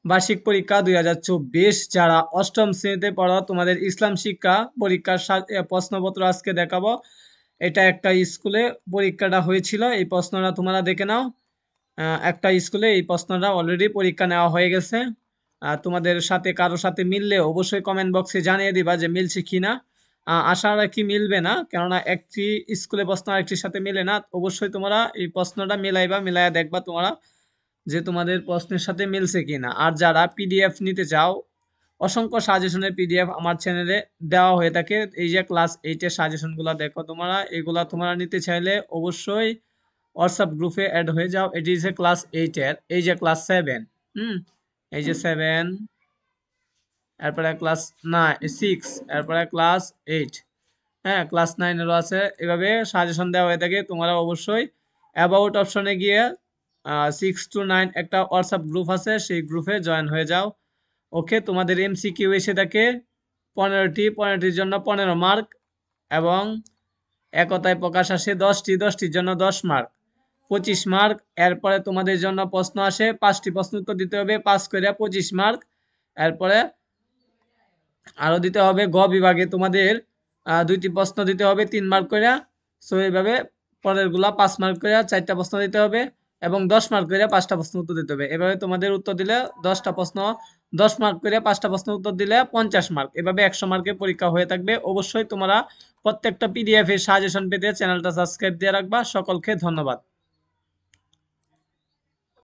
বার্ষিক পরীক্ষা 2024 যারা অষ্টম শ্রেণীতে পড়ো তোমাদের ইসলাম শিক্ষা পরীক্ষার প্রশ্নপত্র আজকে দেখাবো। এটা একটা স্কুলে পরীক্ষাটা হয়েছিল, এই প্রশ্নটা তোমরা দেখে নাও। একটা স্কুলে এই প্রশ্নটা অলরেডি পরীক্ষা নেওয়া হয়ে গেছে। তোমাদের সাথে কারোর সাথে মিললে অবশ্যই কমেন্ট বক্সে জানিয়ে দিবা যে মিলছে কিনা। আশা রাখি মিলবে না, কেননা একটি স্কুলে প্রশ্ন আরেকটির সাথে মিলে না। অবশ্যই তোমরা এই প্রশ্নটা মিলাইয়া দেখবা তোমরা যে তোমাদের প্রশ্নের সাথে মিলছে কিনা। আর যারা পিডিএফ নিতে চাও, অসংখ্য সাজেশনের পিডিএফ আমার চ্যানেলে দেওয়া হয়ে থাকে। এই যে ক্লাস 8-এর সাজেশনগুলো দেখো তোমরা, এগুলা তোমরা নিতে চাইলে অবশ্যই হোয়াটসঅ্যাপ গ্রুপে অ্যাড হয়ে যাও। এটি যে ক্লাস 8-এর, এই যে ক্লাস 7, এই যে 7, এরপরে ক্লাস 6, এরপরে ক্লাস 8, হ্যাঁ ক্লাস 9-এরও আছে। এভাবে সাজেশন দেওয়া হয়ে থাকে। তোমরা অবশ্যই অ্যাবাউট অপশনে গিয়ে 6 to 9 একটা হোয়াটসঅ্যাপ গ্রুপ আছে, সেই গ্রুপে জয়েন হয়ে যাও। ওকে, তোমাদের এমসিকিউ এসে থাকে 15টির জন্য 15 মার্ক, এবং একতায় প্রকাশ আসে 10টির জন্য 10 মার্ক, 25 মার্ক। এরপরে তোমাদের জন্য প্রশ্ন আসে 5টি প্রশ্ন উত্তর দিতে হবে, 5 করে 25 মার্ক। এরপরে আরো দিতে হবে গ বিভাগে তোমাদের 2টি প্রশ্ন দিতে হবে 3 মার্ক করে। সো এইভাবে পরের গুলা 5 মার্ক করে 4টা প্রশ্ন দিতে হবে, এবং 10 মার্ক করে 5টা প্রশ্ন উত্তর দিতে হবে। এভাবে তোমাদের উত্তর দিলে 10টা প্রশ্ন 10 মার্ক করে 5টা প্রশ্ন উত্তর দিলে 50 মার্ক। এভাবে 100 মার্কের পরীক্ষা হয়ে থাকবে। অবশ্যই তোমরা প্রত্যেকটা পিডিএফ এর সাজেশন পেতে চ্যানেলটা সাবস্ক্রাইব দিয়ে রাখবা। সকলকে ধন্যবাদ।